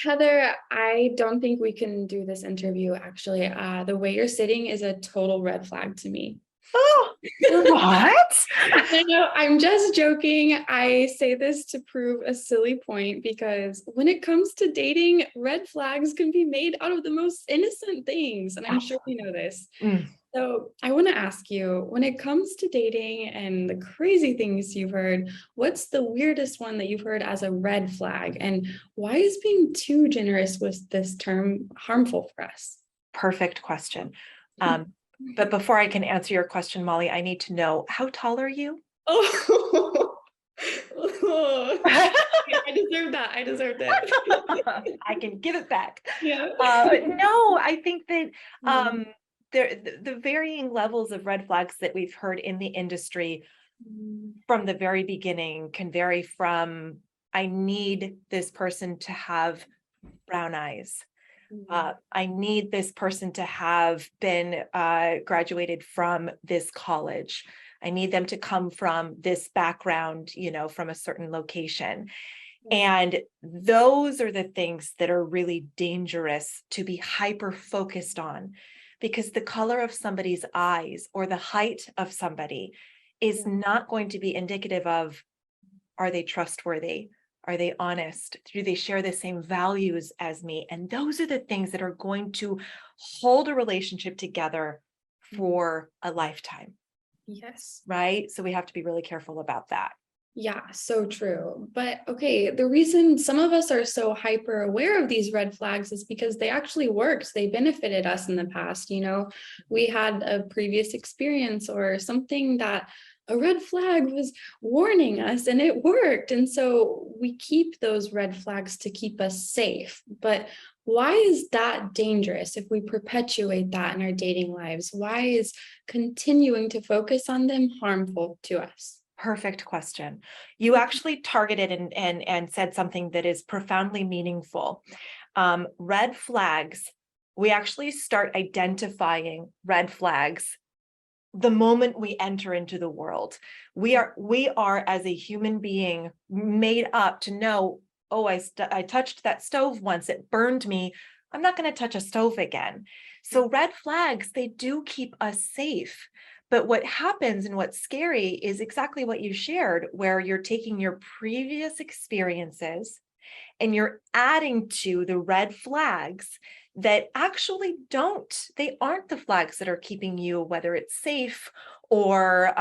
Heather, I don't think we can do this interview actually. The way you're sitting is a total red flag to me. Oh, what? No, I'm just joking. I say this to prove a silly point because when it comes to dating, red flags can be made out of the most innocent things. And I'm sure you know this. Mm. So I want to ask you, when it comes to dating and the crazy things you've heard, what's the weirdest one that you've heard as a red flag? And why is being too generous with this term harmful for us? Perfect question. But before I can answer your question, Molly, I need to know, how tall are you? Oh, I deserve that. I deserve that. I can give it back. Yeah. No, I think that Mm. the varying levels of red flags that we've heard in the industry from the very beginning can vary from, I need this person to have brown eyes. I need this person to have been graduated from this college. I need them to come from this background, from a certain location. And those are the things that are really dangerous to be hyper focused on, because the color of somebody's eyes or the height of somebody is not going to be indicative of, are they trustworthy? Are they honest? Do they share the same values as me? And those are the things that are going to hold a relationship together for a lifetime, Yes. right? So we have to be really careful about that. Yeah, so true. But okay, the reason some of us are so hyper aware of these red flags is because they actually worked. They benefited us in the past. We had a previous experience or something that a red flag was warning us and it worked. And so we keep those red flags to keep us safe. But why is that dangerous if we perpetuate that in our dating lives? Why is continuing to focus on them harmful to us? Perfect question. You actually targeted and said something that is profoundly meaningful. Red flags, we actually start identifying red flags the moment we enter into the world. We are as a human being made up to know, oh, I touched that stove once, it burned me. I'm not going to touch a stove again. So red flags, they do keep us safe. But what happens and what's scary is exactly what you shared, where you're taking your previous experiences and you're adding to the red flags that actually they aren't the flags that are keeping you, whether it's safe or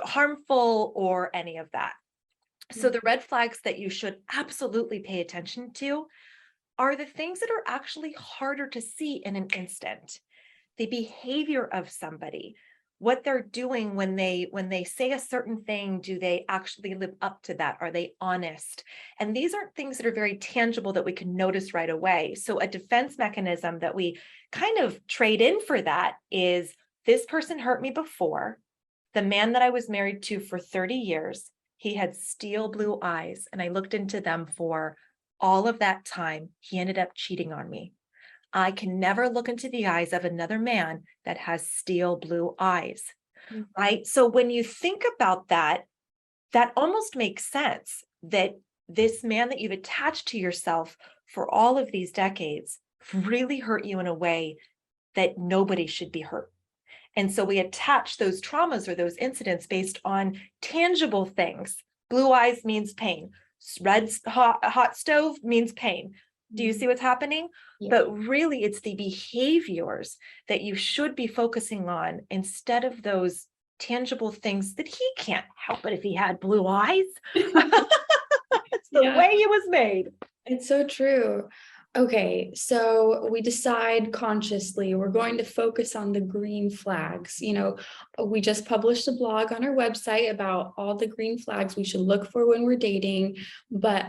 harmful or any of that. So the red flags that you should absolutely pay attention to are the things that are actually harder to see in an instant. The behavior of somebody, what they're doing when they say a certain thing, do they actually live up to that? Are they honest? And these aren't things that are very tangible that we can notice right away. So a defense mechanism that we kind of trade in for that is, this person hurt me before. The man that I was married to for 30 years, he had steel blue eyes, and I looked into them for all of that time. He ended up cheating on me. I can never look into the eyes of another man that has steel blue eyes, right? So when you think about that, that almost makes sense, that this man that you've attached to yourself for all of these decades really hurt you in a way that nobody should be hurt. And so we attach those traumas or those incidents based on tangible things. Blue eyes means pain. Red hot stove means pain. Do you see what's happening? Yeah. But really, it's the behaviors that you should be focusing on instead of those tangible things that he can't help it if he had blue eyes. It's the way he was made. It's so true. Okay, so we decide consciously we're going to focus on the green flags. We just published a blog on our website about all the green flags we should look for when we're dating, but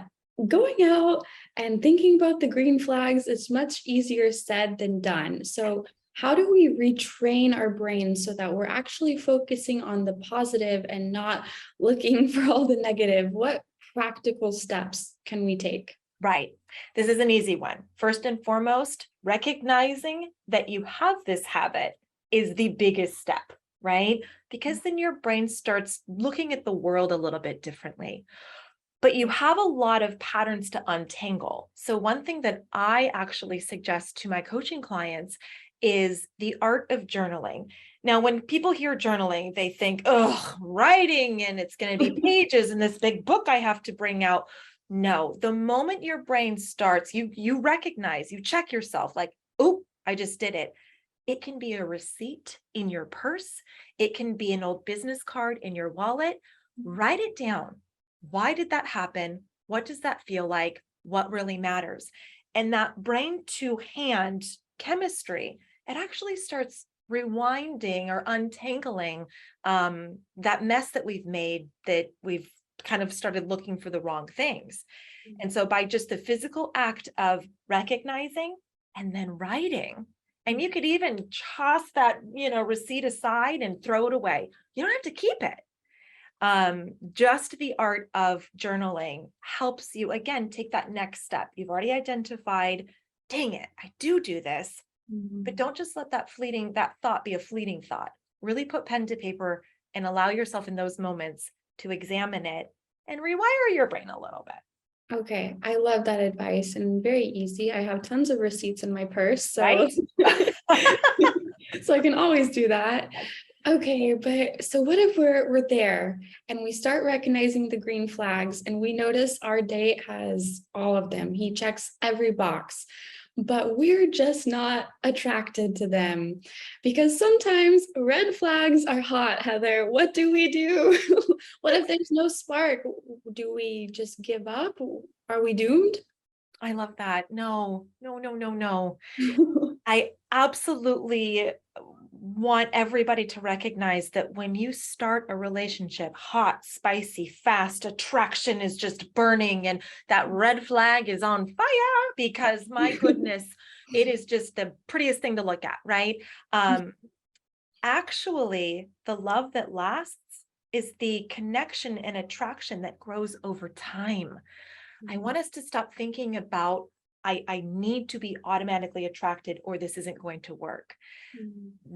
going out and thinking about the green flags is much easier said than done. So how do we retrain our brains so that we're actually focusing on the positive and not looking for all the negative? What practical steps can we take? Right. This is an easy one. First and foremost, recognizing that you have this habit is the biggest step, right? Because then your brain starts looking at the world a little bit differently. but you have a lot of patterns to untangle. So one thing that I actually suggest to my coaching clients is the art of journaling. Now, when people hear journaling, they think, oh, writing, and it's going to be pages and this big book I have to bring out. No, the moment your brain starts, you recognize, you check yourself like, oh, I just did it. It can be a receipt in your purse. It can be an old business card in your wallet. Write it down. Why did that happen? What does that feel like? What really matters? And that brain to hand chemistry, it actually starts rewinding or untangling that mess that we've made, that we've kind of started looking for the wrong things. And so by just the physical act of recognizing and then writing, and you could even toss that, receipt aside and throw it away. You don't have to keep it. Just the art of journaling helps you, again, take that next step. You've already identified, dang it, I do this, but don't just let that thought be a fleeting thought. Really put pen to paper and allow yourself in those moments to examine it and rewire your brain a little bit. Okay, I love that advice and very easy. I have tons of receipts in my purse, so Right? so I can always do that. Okay, but so what if we're there and we start recognizing the green flags and we notice our date has all of them. He checks every box, but we're just not attracted to them because sometimes red flags are hot, Heather. What do we do? What if there's no spark? Do we just give up? Are we doomed? I love that. No, no, no, no, no. I absolutely want everybody to recognize that when you start a relationship, hot, spicy, fast, attraction is just burning, and that red flag is on fire because my goodness, it is just the prettiest thing to look at, right? Actually, the love that lasts is the connection and attraction that grows over time. I want us to stop thinking about, I need to be automatically attracted or this isn't going to work.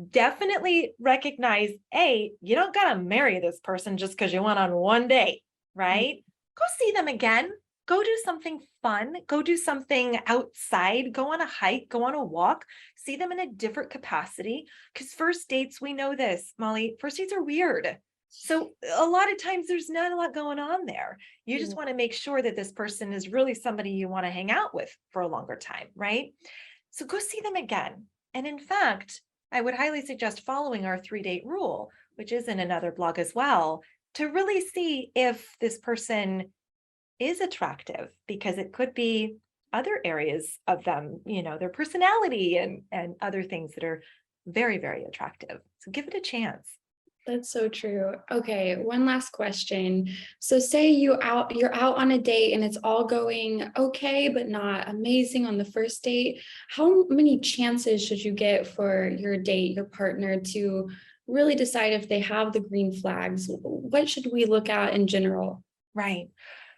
Definitely recognize, you don't got to marry this person just because you went on one date, right? Go see them again. Go do something fun. Go do something outside. Go on a hike. Go on a walk. See them in a different capacity. Because first dates, we know this, Molly, first dates are weird. So a lot of times there's not a lot going on there. You just want to make sure that this person is really somebody you want to hang out with for a longer time, right? So go see them again. And in fact, I would highly suggest following our 3-date rule, which is in another blog as well, to really see if this person is attractive, because it could be other areas of them, their personality and other things that are very, very attractive. So give it a chance. That's so true. Okay, one last question. So say you're out on a date and it's all going okay, but not amazing on the first date. How many chances should you get for your date, your partner, to really decide if they have the green flags? What should we look at in general? Right.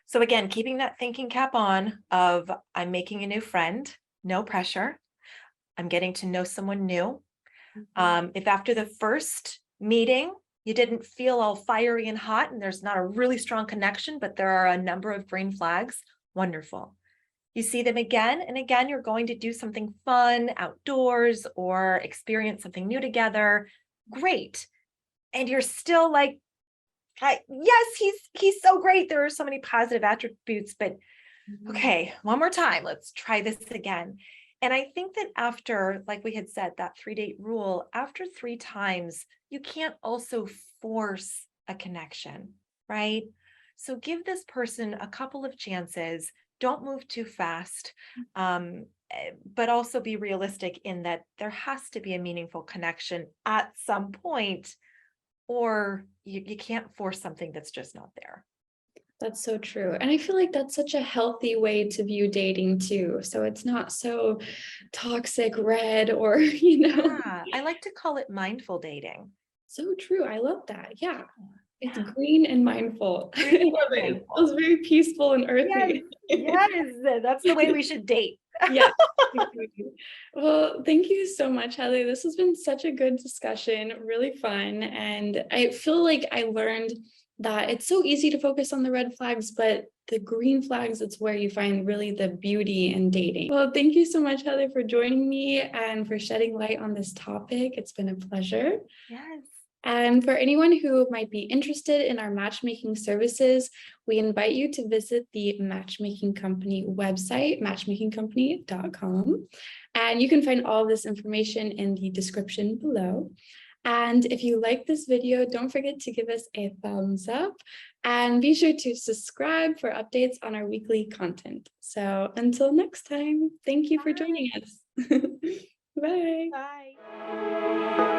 So again, keeping that thinking cap on of I'm making a new friend, no pressure. I'm getting to know someone new. If after the first meeting, you didn't feel all fiery and hot and there's not a really strong connection, but there are a number of green flags, wonderful. You see them again and again, you're going to do something fun outdoors or experience something new together. Great. And you're still like, yes, he's so great. There are so many positive attributes, but okay, one more time, let's try this again. And I think that after, like we had said, that 3-date rule, after 3 times, you can't also force a connection, right? So give this person a couple of chances. Don't move too fast, but also be realistic in that there has to be a meaningful connection at some point, or you can't force something that's just not there. That's so true. And I feel like that's such a healthy way to view dating too. So it's not so toxic red or, Yeah, I like to call it mindful dating. So true. I love that. Yeah. It's Yeah. green and mindful. I Green love and it. It mindful. feels very peaceful and earthy. Yes, that's the way we should date. Yeah. Well, thank you so much, Heather. This has been such a good discussion, really fun. And I feel like I learned that it's so easy to focus on the red flags, but the green flags, it's where you find really the beauty in dating. Well, thank you so much, Heather, for joining me and for shedding light on this topic. It's been a pleasure. Yes. And for anyone who might be interested in our matchmaking services, we invite you to visit the Matchmaking Company website, matchmakingcompany.com. And you can find all of this information in the description below. And if you like this video, don't forget to give us a thumbs up and be sure to subscribe for updates on our weekly content. So until next time, thank you for joining us. Bye. Bye.